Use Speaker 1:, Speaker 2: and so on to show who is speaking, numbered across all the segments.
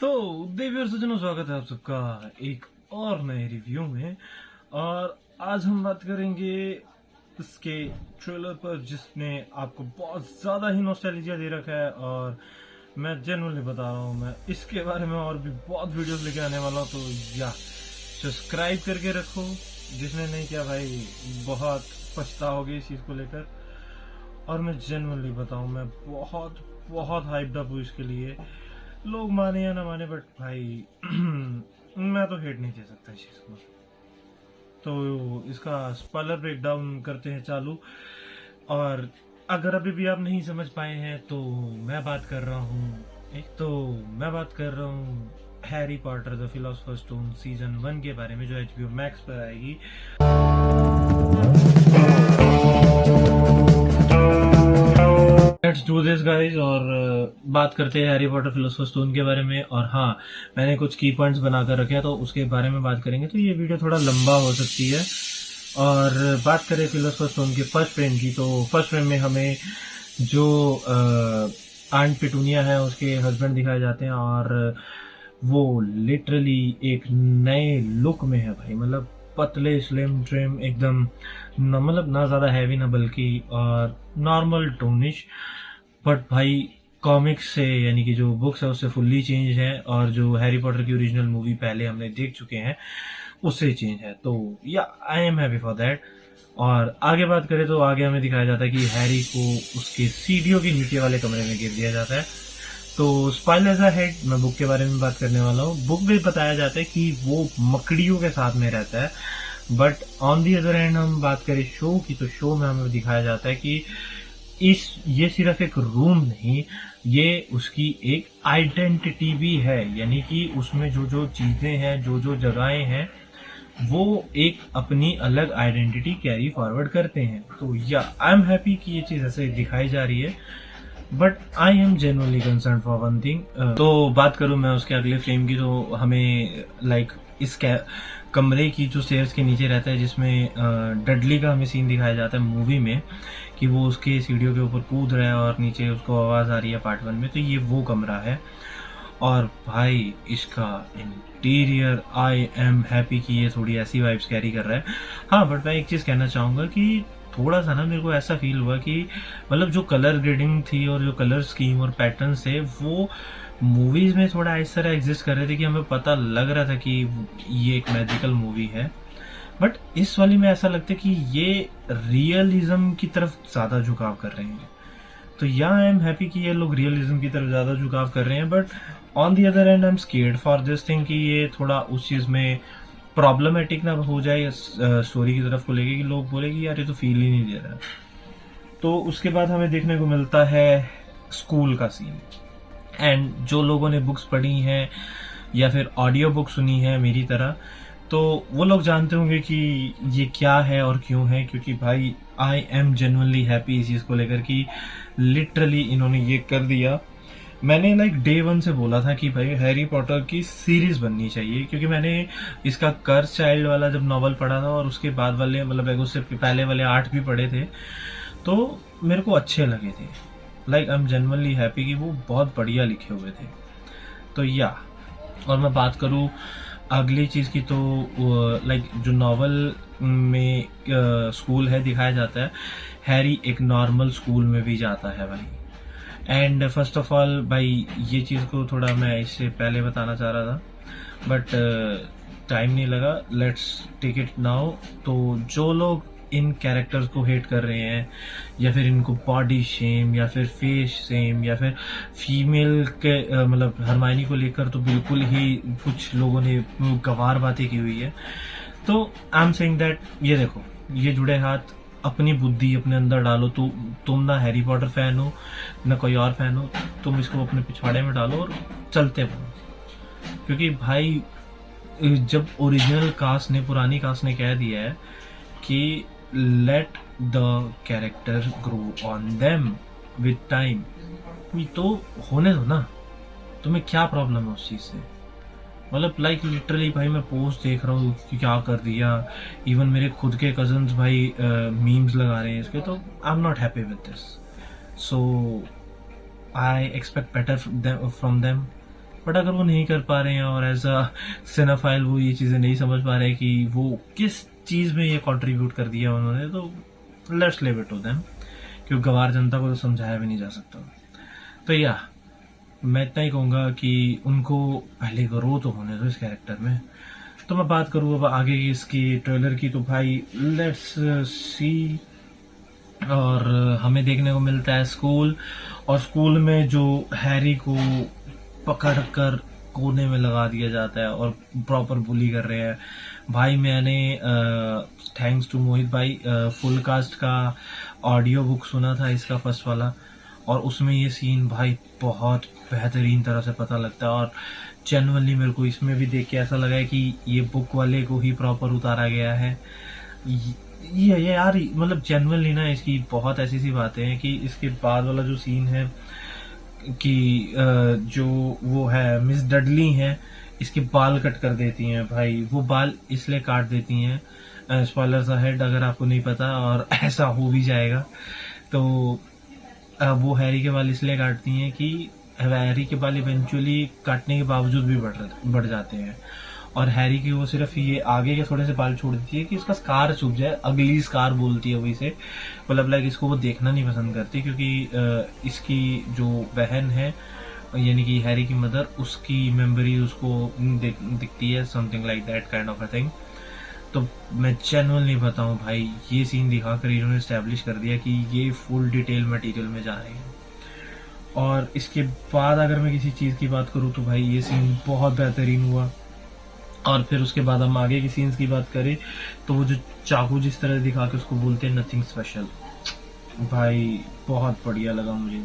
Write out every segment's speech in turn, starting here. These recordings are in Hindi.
Speaker 1: तो देवी और सज्जनों, स्वागत है आप सबका एक और नए रिव्यू में। और आज हम बात करेंगे इसके ट्रेलर पर जिसने आपको बहुत ज़्यादा ही नॉस्टैल्जिया दे रखा है। और मैं जेन्युइनली बता रहा हूँ, मैं इसके बारे में और भी बहुत वीडियोस लेके आने वाला हूँ। तो या सब्सक्राइब करके रखो, जिसने नहीं किया भाई बहुत पछताओगे इस चीज़ को लेकर। और मैं जेन्युइनली बताऊँ, मैं बहुत बहुत हाइप्ड अप हूँ इसके लिए। लोग माने या ना माने, बट भाई मैं तो हेट नहीं दे सकता इस चीज को। तो इसका स्पॉइलर ब्रेकडाउन करते हैं चालू। और अगर अभी भी आप नहीं समझ पाए हैं तो मैं बात कर रहा हूँ Harry Potter the philosopher stone season 1 के बारे में, जो HBO मैक्स पर आएगी। Let's do this guys. और बात करते हैं हैरी पॉटर फिलोसोफर स्टोन के बारे में। और हाँ, मैंने कुछ की पॉइंट्स बनाकर रखे हैं तो उसके बारे में बात करेंगे। तो ये वीडियो थोड़ा लंबा हो सकती है। और बात करें फिलोसोफर स्टोन के फर्स्ट फ्रेम की, तो फर्स्ट फ्रेम में हमें जो आंट पिटूनिया है उसके हस्बैंड दिखाए जाते हैं। और वो लिटरली एक नए लुक में है भाई, मतलब पतले स्लिम ट्रिम एकदम, मतलब ना ज़्यादा हैवी ना बल्कि, और नॉर्मल टोनिश। बट भाई कॉमिक्स से, यानी कि जो बुक्स है उससे फुल्ली चेंज है। और जो हैरी पॉटर की ओरिजिनल मूवी पहले हमने देख चुके हैं उससे चेंज है। तो या I am happy for that. और आगे बात करें तो आगे हमें दिखाया जाता है कि हैरी को उसके सीढ़ियों के नीचे वाले कमरे में गिर दिया जाता है। तो स्पॉइलर्स अहेड, मैं बुक के बारे में बात करने वाला हूँ। बुक में बताया जाता है कि वो मकड़ियों के साथ में रहता है। But on the other hand हम बात करें शो की, तो शो में हमें दिखाया जाता है कि ये सिर्फ एक रूम नहीं, ये उसकी एक आइडेंटिटी भी है। यानी कि उसमें जो जो चीजें हैं, जो जो जगहें हैं, वो एक अपनी अलग आइडेंटिटी कैरी फॉरवर्ड करते हैं। तो या आई एम हैप्पी कि ये चीज ऐसे दिखाई जा रही है। But I am genuinely concern for one thing. तो बात करूं मैं उसके अगले फ्रेम की, तो हमें लाइक इस कमरे की जो स्टेयर्स के नीचे रहता है, जिसमें डडली का हमें सीन दिखाया जाता है मूवी में, कि वो उसके सीढ़ियों के ऊपर कूद रहा है और नीचे उसको आवाज़ आ रही है पार्ट 1 में। तो ये वो कमरा है। और भाई इसका इंटीरियर, आई एम हैप्पी कि ये थोड़ी ऐसी वाइब्स कैरी कर रहा है। हाँ, बट मैं एक चीज़ कहना चाहूँगा कि थोड़ा सा ना मेरे को ऐसा फील हुआ कि मतलब जो कलर ग्रेडिंग थी और जो कलर स्कीम और पैटर्न्स थे, वो मूवीज में थोड़ा इस तरह एग्जिस्ट कर रहे थे कि हमें पता लग रहा था कि ये एक मैजिकल मूवी है। बट इस वाली में ऐसा लगता है कि ये रियलिज्म की तरफ ज़्यादा झुकाव कर रहे हैं। तो या आई एम हैप्पी कि ये लोग रियलिज्म की तरफ ज़्यादा झुकाव कर रहे हैं। But on the other and I am scared for this thing कि ये थोड़ा उस चीज़ में प्रॉब्लमेटिक ना हो जाए स्टोरी की तरफ को लेके, कि लोग बोले कि यार ये तो फील ही नहीं दे रहा। तो उसके बाद हमें देखने को मिलता है स्कूल का सीन। एंड जो लोगों ने बुक्स पढ़ी हैं या फिर ऑडियो बुक सुनी है मेरी तरह, तो वो लोग जानते होंगे कि ये क्या है और क्यों है। क्योंकि भाई आई एम जेन्युइनली हैप्पी इस चीज़ को लेकर कि लिटरली इन्होंने ये कर दिया। मैंने लाइक डे 1 से बोला था कि भाई हैरी पॉटर की सीरीज बननी चाहिए, क्योंकि मैंने इसका कर्स चाइल्ड वाला जब नॉवल पढ़ा था और उसके बाद वाले, मतलब उससे पहले वाले 8 भी पढ़े थे, तो मेरे को अच्छे लगे थे। Like I am genuinely happy कि वो बहुत बढ़िया लिखे हुए थे। तो या, और मैं बात करूँ अगली चीज़ की, तो लाइक जो नॉवल में स्कूल है दिखाया जाता है, हैरी एक नॉर्मल स्कूल में भी जाता है भाई। एंड फर्स्ट ऑफ ऑल भाई, ये चीज़ को थोड़ा मैं इससे पहले बताना चाह रहा था, बट टाइम नहीं लगा। Let's take it now. तो जो लोग इन कैरेक्टर्स को हेट कर रहे हैं, या फिर इनको बॉडी शेम या फिर फेस शेम या फिर फीमेल के मतलब हरमाइनी को लेकर तो बिल्कुल ही कुछ लोगों ने गवार बातें की हुई है। तो आई एम सेइंग दैट ये देखो, ये जुड़े हाथ, अपनी बुद्धि अपने अंदर डालो। तो तुम ना हैरी पॉटर फैन हो ना कोई और फैन हो, तुम इसको अपने पिछवाड़े में डालो और चलते बनो। क्योंकि भाई जब ओरिजिनल कास्ट ने, पुरानी कास्ट ने कह दिया है कि let the character grow on them with time, तो होने दो ना, तुम्हें क्या प्रॉब्लम है उस चीज़ से। मतलब लाइक लिटरली भाई मैं पोस्ट देख रहा हूँ कि क्या कर दिया। इवन मेरे खुद के कजन्स भाई मीम्स लगा रहे हैं इसके। तो I am not happy with this. So I expect better from them. But अगर वो नहीं कर पा रहे हैं और एज अ सिनेफाइल वो ये चीज़ें नहीं समझ पा रहे हैं कि वो किस चीज़ में ये कंट्रीब्यूट कर दिया उन्होंने, तो let's leave it to them, क्योंकि गवार जनता को तो समझाया भी नहीं जा सकता। तो या मैं इतना ही कहूँगा कि उनको पहले ग्रो तो होने दो इस कैरेक्टर में। तो मैं बात करूँ अब आगे की इसकी ट्रेलर की, तो भाई लेट्स सी। और हमें देखने को मिलता है स्कूल, और स्कूल में जो हैरी को पकड़ कर कोने में लगा दिया जाता है और प्रॉपर बुली कर रहे हैं। भाई मैंने थैंक्स टू मोहित भाई फुल कास्ट का ऑडियो बुक सुना था इसका फर्स्ट वाला, और उसमें ये सीन भाई बहुत बेहतरीन तरह से पता लगता है। और जेन्युइनली मेरे को इसमें भी देख के ऐसा लगा है कि ये बुक वाले को ही प्रॉपर उतारा गया है। ये यार मतलब जेन्युइनली ना इसकी बहुत ऐसी सी बातें हैं कि इसके बाद वाला जो सीन है कि जो वो है मिस डडली है, इसके बाल कट कर देती हैं भाई। वो बाल इसलिए काट देती हैं, स्पॉयलर्स अहेड अगर आपको नहीं पता, और ऐसा हो भी जाएगा, तो वो हैरी के बाल इसलिए काटती हैं कि हैरी के बाल इवेंचुअली काटने के बावजूद भी बढ़ जाते हैं, और हैरी की वो सिर्फ ये आगे के थोड़े से बाल छोड़ देती है कि इसका स्कार छुप जाए। अगली स्कार बोलती है वो इसे, मतलब लाइक इसको वो देखना नहीं पसंद करती, क्योंकि इसकी जो बहन है यानी कि हैरी की मदर, उसकी मेमोरी उसको दिखती है, something like that kind of a thing. तो मैं जेन्युइनली बताऊं भाई, ये सीन दिखाकर इन्होंने एस्टेब्लिश कर दिया कि ये फुल डिटेल मटेरियल में जा रहे हैं। और इसके बाद अगर मैं किसी चीज़ की बात करूं तो भाई ये सीन बहुत बेहतरीन हुआ। और फिर उसके बाद हम आगे की सीन्स की बात करें तो वो जो चाकू जिस तरह दिखा के उसको बोलते हैं नथिंग स्पेशल, भाई बहुत बढ़िया लगा मुझे।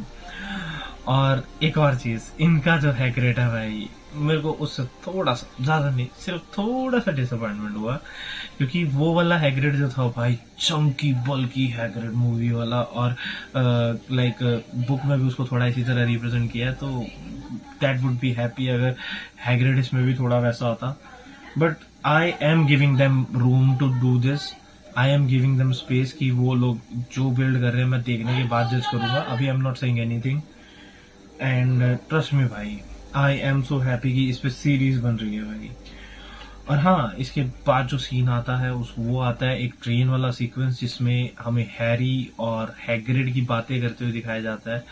Speaker 1: और एक और चीज़, इनका जो हैग्रिड है भाई, मेरे को उससे थोड़ा सा, ज़्यादा नहीं, सिर्फ थोड़ा सा डिसअपॉइंटमेंट हुआ, क्योंकि वो वाला हैग्रिड जो था भाई चंकी बल्कि हैग्रिड मूवी वाला, और लाइक बुक में भी उसको थोड़ा इसी तरह रिप्रेजेंट किया है, तो दैट वुड बी हैप्पी अगर हैग्रिड इसमें भी थोड़ा वैसा होता। But I am giving them room to do this, I am giving them space कि वो लोग जो बिल्ड कर रहे हैं मैं देखने के बाद जज करूंगा। अभी I am not saying anything, and trust me भाई, आई एम सो हैप्पी कि इस पे सीरीज बन रही है भाई। और हाँ, इसके बाद जो सीन आता है वो आता है एक ट्रेन वाला सीक्वेंस, जिसमें हमें हैरी और हैग्रिड की बातें करते हुए दिखाया जाता है।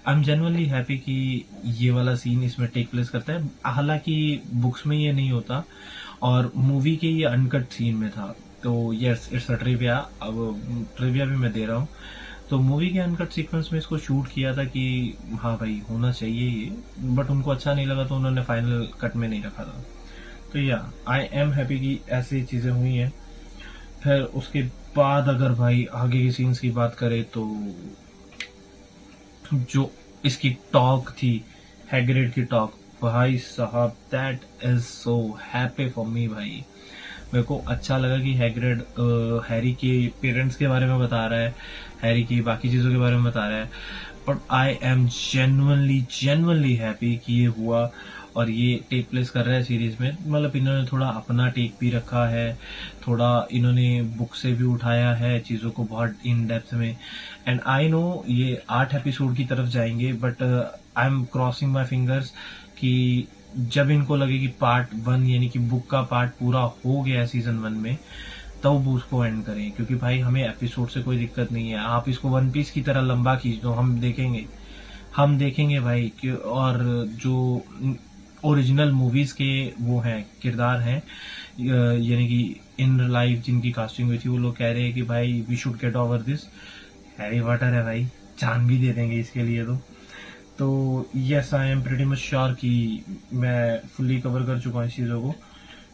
Speaker 1: आई एम जेन्युइनली हैप्पी कि ये वाला सीन इसमें टेक प्लेस करता है। हालांकि बुक्स में ये नहीं होता, और मूवी के ये अनकट सीन में था, तो यस इट्स अ ट्रिविया। अब ट्रिविया भी मैं दे रहा हूँ, तो मूवी के अनकट सीक्वेंस में इसको शूट किया था कि हाँ भाई होना चाहिए ये, बट उनको अच्छा नहीं लगा तो उन्होंने फाइनल कट में नहीं रखा था। तो या आई एम हैप्पी कि ऐसी चीज़ें हुई हैं। फिर उसके बाद अगर भाई आगे की सीन्स की बात करें तो जो इसकी टॉक थी, हैग्रिड की टॉक, भाई साहब that is so happy for me भाई। मेरे को अच्छा लगा कि हैग्रिड हैरी के पेरेंट्स के बारे में बता रहा है, हैरी की बाकी चीज़ों के बारे में बता रहा है, but I am genuinely happy कि ये हुआ और ये टेक प्लेस कर रहा है सीरीज में। मतलब इन्होंने थोड़ा अपना टेक भी रखा है, थोड़ा इन्होंने बुक से भी उठाया है चीज़ों को बहुत इन डेप्थ में। एंड आई नो ये 8 एपिसोड की तरफ जाएंगे, but I M crossing my fingers कि जब इनको लगे कि पार्ट 1 यानी कि बुक का पार्ट पूरा हो गया सीजन 1 में, तब वो उसको एंड करें। क्योंकि भाई हमें एपिसोड से कोई दिक्कत नहीं है, आप इसको वन पीस की तरह लंबा खींच दो, हम देखेंगे भाई। और जो ओरिजिनल मूवीज के वो हैं किरदार हैं, यानी कि इन लाइफ जिनकी कास्टिंग हुई थी, वो लोग कह रहे हैं कि भाई we should get over this. Harry Potter है भाई, जान भी दे देंगे इसके लिए। तो yes I am pretty much sure कि मैं फुल्ली कवर कर चुका हूँ इस चीज़ों को।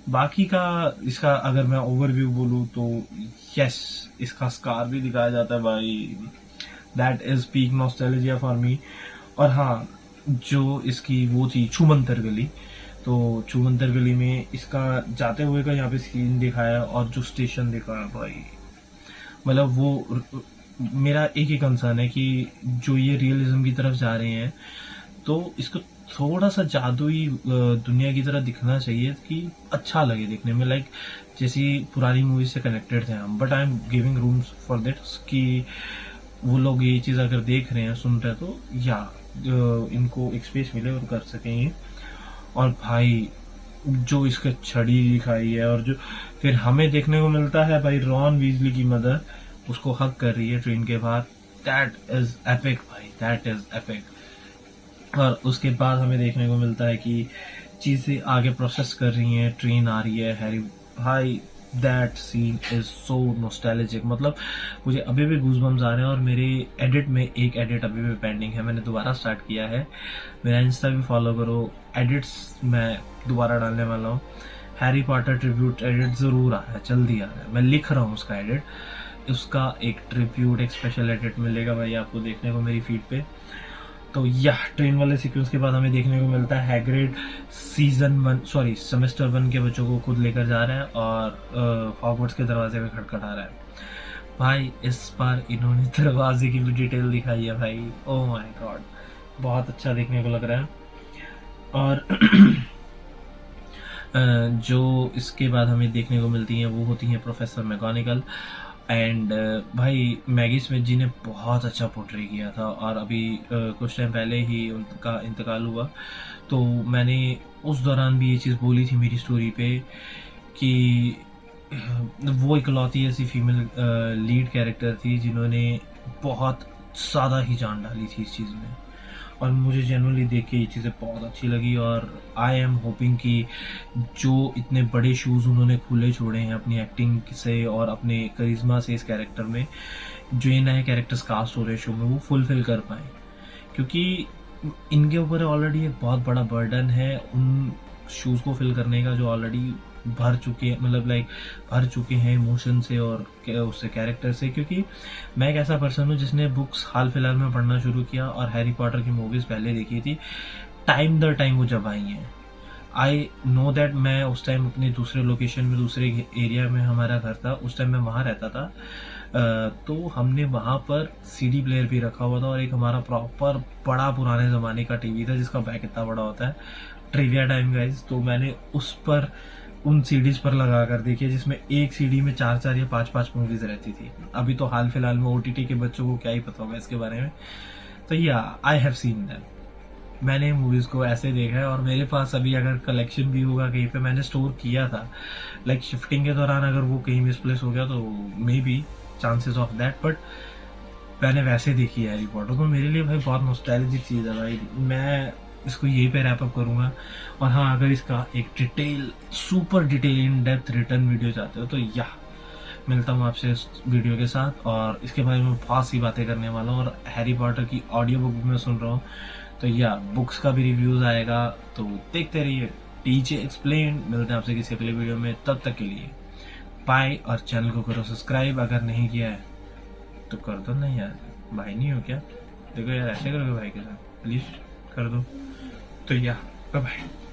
Speaker 1: बाकी का इसका अगर मैं ओवरव्यू बोलूँ तो यस, इसका स्कार भी दिखाया जाता है भाई, that is peak nostalgia for me. और हाँ, जो इसकी वो थी छूमंतर गली, तो छूमंतर गली में इसका जाते हुए का यहाँ पे सीन दिखाया, और जो स्टेशन दिखाया भाई, मतलब वो मेरा एक ही कंसर्न है कि जो ये रियलिज्म की तरफ जा रहे हैं तो इसको थोड़ा सा जादुई दुनिया की तरह दिखना चाहिए कि अच्छा लगे देखने में, लाइक जैसी पुरानी मूवी से कनेक्टेड थे हम। But I am giving rooms for that कि वो लोग ये चीज़ अगर देख रहे हैं, सुन रहे हैं, तो या इनको एक स्पेस मिले और कर सकेंगे। और भाई जो इसका छड़ी दिखाई है, और जो फिर हमें देखने को मिलता है भाई रॉन वीजली की मदर उसको हक कर रही है ट्रेन के बाहर, दैट इज एपिक भाई, दैट इज एपिक। और उसके बाद हमें देखने को मिलता है कि चीजें आगे प्रोसेस कर रही हैं, ट्रेन आ रही है, हैरी भाई that scene is so nostalgic. मतलब मुझे अभी भी गूज़बम्स आ रहे हैं, और मेरे एडिट में एक एडिट अभी भी पेंडिंग है, मैंने दोबारा स्टार्ट किया है, मेरा इंस्टा भी फॉलो करो, एडिट्स मैं दोबारा डालने वाला हूँ। हैरी पॉटर ट्रिब्यूट एडिट ज़रूर आ रहा है, जल्दी आ रहा है, मैं लिख रहा हूँ उसका एडिट, उसका एक ट्रिब्यूट, एक स्पेशल एडिट मिलेगा भाई आपको देखने को मेरी फीड पे। तो यह ट्रेन वाले सीक्वेंस के बाद हमें देखने को मिलता है हैग्रिड सेमेस्टर 1 के बच्चों को खुद लेकर जा रहा है और हॉगवर्ट्स के दरवाजे पे खटखटा रहा है। भाई इस बार इन्होंने दरवाजे की भी डिटेल दिखाई है भाई, ओह माय गॉड, बहुत अच्छा देखने को लग रहा है। और जो इसके बाद हमें देखने को मिलती हैं वो होती हैं प्रोफेसर मैगोनिगल एंड भाई मैगी स्मिथ जी ने बहुत अच्छा पोर्ट्रे किया था, और अभी कुछ टाइम पहले ही उनका इंतकाल हुआ, तो मैंने उस दौरान भी ये चीज़ बोली थी मेरी स्टोरी पे कि वो इकलौती ऐसी फीमेल लीड कैरेक्टर थी जिन्होंने बहुत ज़्यादा ही जान डाली थी इस चीज़ में, और मुझे जनरली देख के ये चीज़ें बहुत अच्छी लगी। और आई एम होपिंग कि जो इतने बड़े शूज़ उन्होंने खुले छोड़े हैं अपनी एक्टिंग से और अपने करिश्मा से इस कैरेक्टर में, जो ये नए कैरेक्टर्स कास्ट हो रहे शो में वो फुलफिल कर पाएँ, क्योंकि इनके ऊपर ऑलरेडी एक बहुत बड़ा बर्डन है उन शूज़ को फिल करने का जो ऑलरेडी भर चुके, मतलब लाइक भर चुके हैं इमोशन से और उससे कैरेक्टर से। क्योंकि मैं एक ऐसा पर्सन हूँ जिसने बुक्स हाल फिलहाल में पढ़ना शुरू किया और हैरी पॉटर की मूवीज़ पहले देखी थी टाइम दर टाइम वो जब आई हैं। आई नो दैट मैं उस टाइम अपने दूसरे लोकेशन में, दूसरे एरिया में हमारा घर था, उस टाइम मैं वहाँ रहता था, तो हमने वहाँ पर सीडी प्लेयर भी रखा हुआ था, और एक हमारा प्रॉपर बड़ा पुराने ज़माने का टीवी था जिसका बैक इतना बड़ा होता है, ट्रिविया टाइम गाइज। तो मैंने उस पर उन सीडीज पर लगा कर देखी है, जिसमें एक सीडी में 4 या 5 मूवीज रहती थी। अभी तो हाल फिलहाल में ओटीटी के बच्चों को क्या ही पता होगा इसके बारे में। तो या आई हैव सीन दैट, मैंने मूवीज को ऐसे देखा है, और मेरे पास अभी अगर कलेक्शन भी होगा कहीं पे, मैंने स्टोर किया था लाइक शिफ्टिंग के दौरान, अगर वो कहीं मिसप्लेस हो गया तो may be chances of that, but मैंने वैसे देखी है हैरी पॉटर। तो मेरे लिए भाई बहुत नॉस्टैल्जिक चीज़ है भाई, मैं इसको यहीं पे रैप अप करूँगा। और हाँ, अगर इसका एक detail, super detail in depth return video चाहते हो तो या मिलता हूँ आपसे इस वीडियो के साथ, और इसके बारे में बहुत सी बातें करने वाला हूँ, और हैरी पॉटर की ऑडियो बुक भी मैं सुन रहा हूँ, तो या बुक्स का भी रिव्यूज़ आएगा, तो देखते रहिए टीजे एक्सप्लेन। मिलते हैं आपसे किसी अगले वीडियो में, तब तक के लिए बाय, और चैनल को करो सब्सक्राइब अगर नहीं किया है तो कर दो। नहीं यार, भाई नहीं हो क्या? देखो यार, ऐसे करोगे भाई के साथ, प्लीज़ कर दो। तो या बाय बाय।